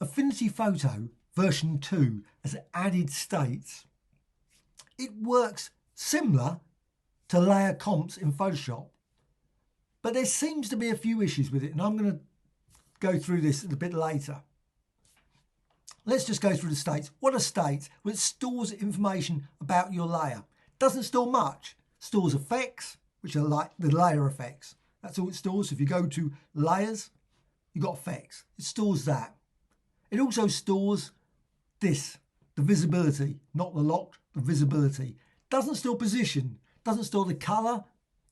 Affinity Photo version 2 has added states. It works similar to layer comps in Photoshop, but there seems to be a few issues with it, and I'm going to go through this a bit later. Let's just go through the states. What are states? Well, it stores information about your layer. Doesn't store much. Stores effects, which are like the layer effects. That's all it stores. If you go to layers, you've got effects. It stores that. It also stores this, the visibility, not the locked, the visibility. Doesn't store position, doesn't store the color,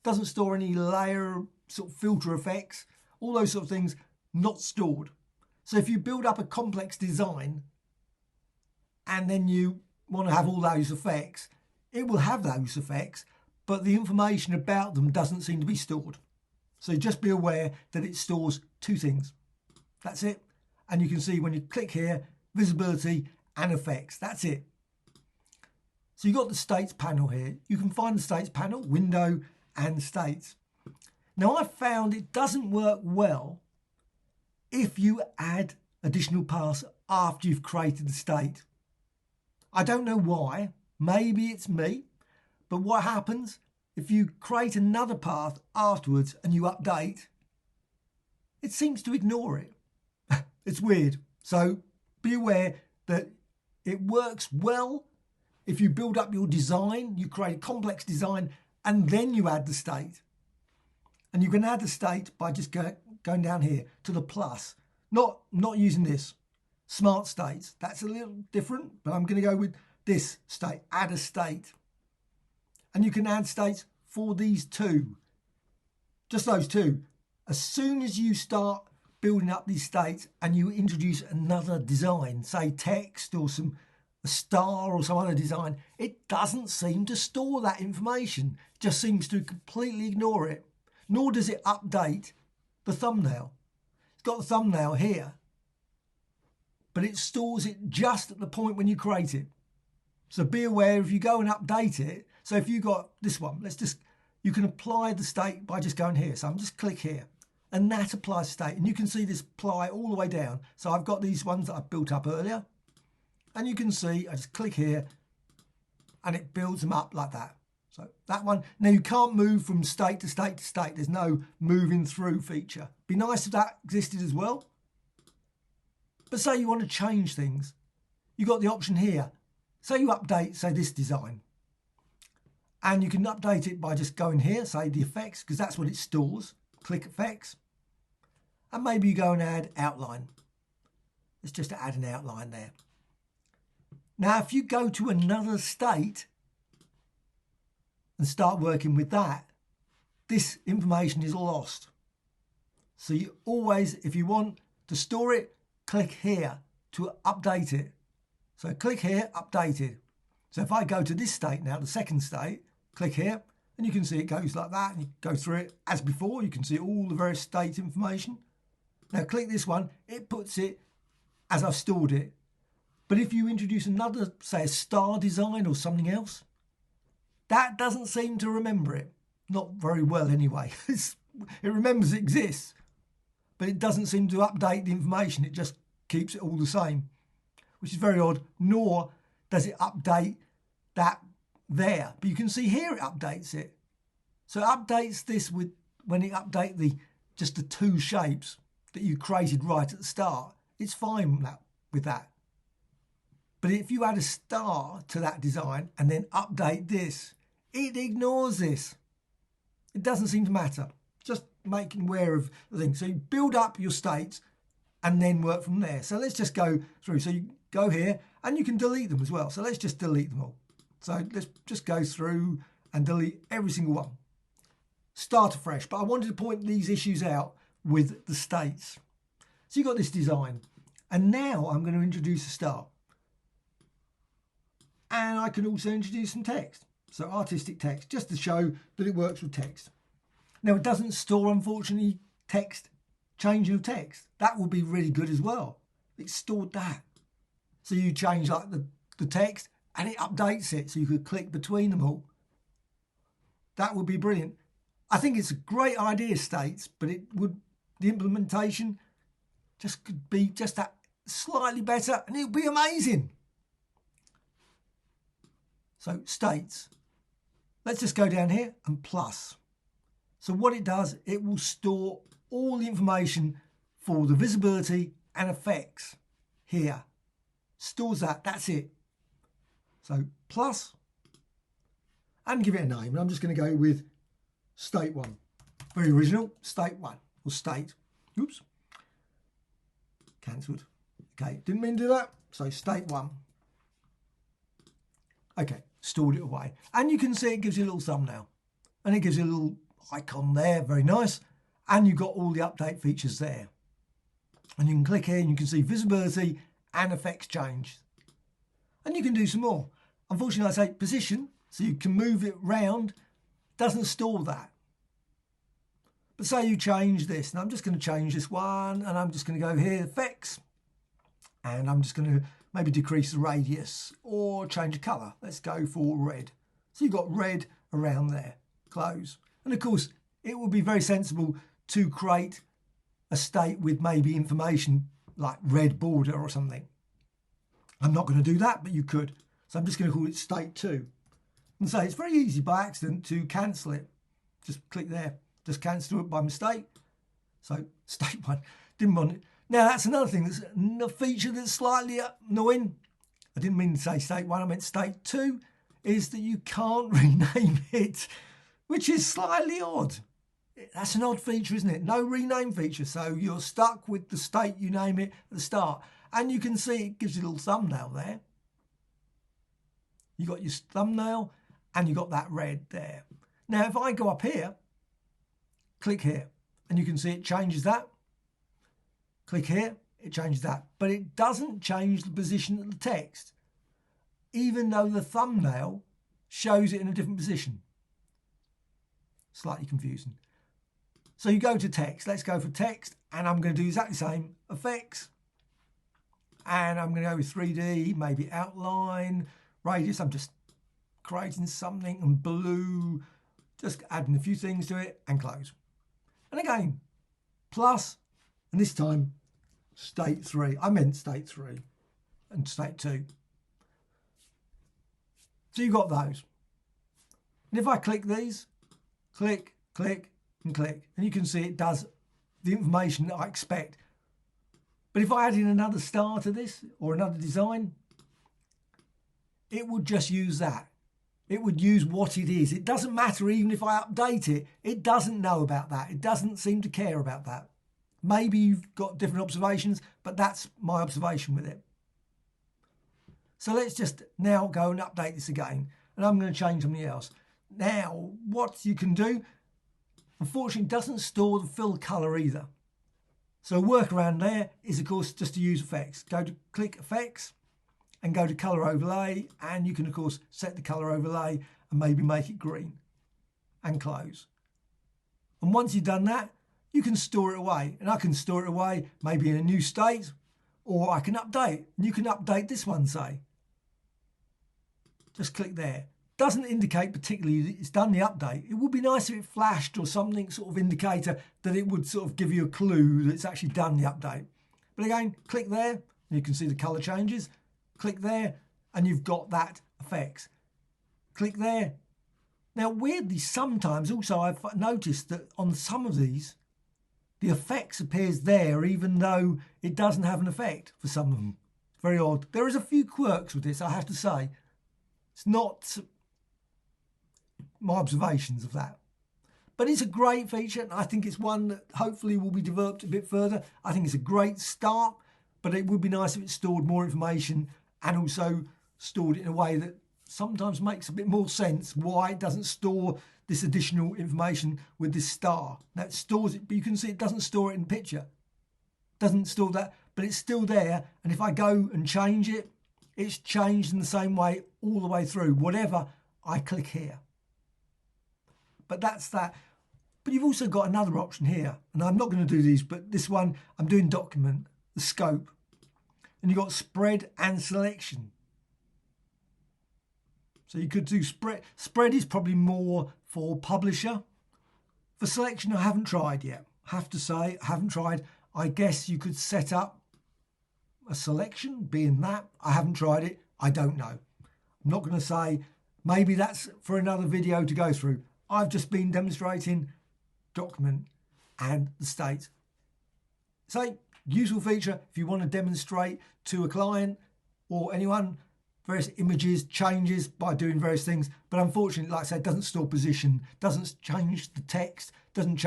doesn't store any layer sort of filter effects, all those sort of things not stored. So if you build up a complex design and then you want to have all those effects, it will have those effects, but the information about them doesn't seem to be stored. So just be aware that it stores two things. That's it. And you can see when you click here, visibility and effects. That's it. So you've got the states panel here. You can find the states panel, window and states. Now I found it doesn't work well if you add additional paths after you've created the state. I don't know why. Maybe it's me. But what happens if you create another path afterwards and you update? It seems to ignore it. It's weird. So be aware that it works well if you build up your design, you create a complex design, and then you add the state. And you can add the state by just going down here to the plus, not using this. Smart states, that's a little different, but I'm going to go with this state, add a state. And you can add states for these two, just those two. As soon as you start building up these states and you introduce another design, say text or a star or some other design, it doesn't seem to store that information. It just seems to completely ignore it. Nor does it update the thumbnail. It's got the thumbnail here, but it stores it just at the point when you create it. So be aware if you go and update it. So if you got this one, you can apply the state by just going here. So I'm just click here and that applies state. And you can see this apply all the way down. So I've got these ones that I've built up earlier. And you can see, I just click here and it builds them up like that. So that one, now you can't move from state to state to state. There's no moving through feature. Be nice if that existed as well. But say you want to change things, you've got the option here. Say you update, say this design. And you can update it by just going here, say the effects, because that's what it stores. Click effects. And maybe you go and add outline. It's just to add an outline there. Now, if you go to another state and start working with that, this information is lost. So you always, if you want to store it, click here to update it. So click here, update it. So if I go to this state now, the second state, click here, and you can see it goes like that, and you go through it as before. You can see all the various state information. Now click this one, it puts it as I've stored it. But if you introduce another, say a star design or something else, that doesn't seem to remember it. Not very well anyway. It remembers it exists, but it doesn't seem to update the information. It just keeps it all the same, which is very odd, nor does it update that there. But you can see here it updates it. So it updates this when it updates just the two shapes that you created right at the start. It's fine with that. But if you add a star to that design and then update this, it ignores this. It doesn't seem to matter. Just making aware of the thing. So you build up your states and then work from there. So let's just go through. So you go here and you can delete them as well. So let's just delete them all. So let's just go through and delete every single one. Start afresh. But I wanted to point these issues out with the states. So you've got this design. And now I'm going to introduce a star. And I can also introduce some text. So artistic text, just to show that it works with text. Now it doesn't store, unfortunately, text, changing of text. That would be really good as well. It's stored that. So you change like the text and it updates it. So you could click between them all. That would be brilliant. I think it's a great idea, states, but the implementation just could be just that slightly better, and it'll be amazing. So states. Let's just go down here and plus. So what it does, it will store all the information for the visibility and effects here. Stores that, that's it. So plus, and give it a name. And I'm just going to go with state 1. Very original, state 1, or state. Oops. Cancelled. Okay, didn't mean to do that. So state 1. Okay, stored it away. And you can see it gives you a little thumbnail. And it gives you a little icon there, very nice. And you've got all the update features there. And you can click here and you can see visibility and effects change. And you can do some more. Unfortunately, I say position, so you can move it round. Doesn't store that. But say you change this, and I'm just going to change this one, and I'm just going to go here, effects, and I'm just going to maybe decrease the radius or change the colour. Let's go for red. So you've got red around there, close. And of course, it would be very sensible to create a state with maybe information like red border or something. I'm not going to do that, but you could. So I'm just going to call it state 2. And say it's very easy by accident to cancel it. Just click there. Just cancel it by mistake. So state 1, didn't want it. Now that's another thing, that's a feature that's slightly annoying. I didn't mean to say state 1, I meant state 2, is that you can't rename it, which is slightly odd. That's an odd feature, isn't it? No rename feature, so you're stuck with the state you name it at the start. And you can see it gives you a little thumbnail there. You got your thumbnail and you got that red there. Now if I go up here, click here, and you can see it changes that. Click here, it changes that. But it doesn't change the position of the text, even though the thumbnail shows it in a different position. Slightly confusing. So you go to text. Let's go for text, and I'm going to do exactly the same. Effects, and I'm going to go with 3D, maybe outline, radius. I'm just creating something, and blue, just adding a few things to it, and close. And again, plus, and this time, state 3. I meant state 3 and state 2. So you've got those. And if I click these, click, click, and click, and you can see it does the information that I expect. But if I add in another star to this, or another design, it would just use that. It would use what it is. It doesn't matter even if I update it. It doesn't know about that. It doesn't seem to care about that. Maybe you've got different observations, but that's my observation with it. So let's just now go and update this again. And I'm going to change something else. Now, what you can do, unfortunately, doesn't store the fill colour either. So a workaround there is, of course, just to use effects. Go to click effects, and go to colour overlay, and you can of course set the colour overlay and maybe make it green and close. And once you've done that, you can store it away, and I can store it away maybe in a new state, or I can update, and you can update this one, say. Just click there. Doesn't indicate particularly that it's done the update. It would be nice if it flashed or something sort of indicator that it would sort of give you a clue that it's actually done the update. But again, click there, and you can see the colour changes. Click there, and you've got that effects. Click there. Now, weirdly, sometimes also I've noticed that on some of these, the effects appears there, even though it doesn't have an effect for some of them. Very odd. There is a few quirks with this, I have to say. It's not my observations of that. But it's a great feature, and I think it's one that hopefully will be developed a bit further. I think it's a great start, but it would be nice if it stored more information and also stored it in a way that sometimes makes a bit more sense why it doesn't store this additional information with this star. Now it stores it, but you can see it doesn't store it in picture. Doesn't store that, but it's still there. And if I go and change it, it's changed in the same way all the way through, whatever I click here. But that's that. But you've also got another option here, and I'm not going to do these, but this one, I'm doing document, the scope. And you've got spread and selection. So you could do spread. Spread is probably more for publisher. For selection, I haven't tried yet. I have to say, I haven't tried. I guess you could set up a selection being that. I haven't tried it. I don't know. I'm not going to say maybe that's for another video to go through. I've just been demonstrating document and the state. So, useful feature if you want to demonstrate to a client or anyone various images, changes by doing various things. But unfortunately, like I said, doesn't store position, doesn't change the text, doesn't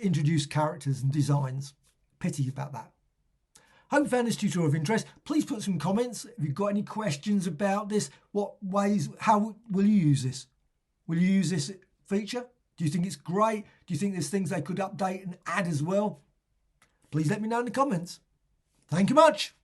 introduce characters and designs. Pity about that. Hope you found this tutorial of interest. Please put some comments. If you've got any questions about this, how will you use this? Will you use this feature? Do you think it's great? Do you think there's things they could update and add as well? Please let me know in the comments. Thank you much.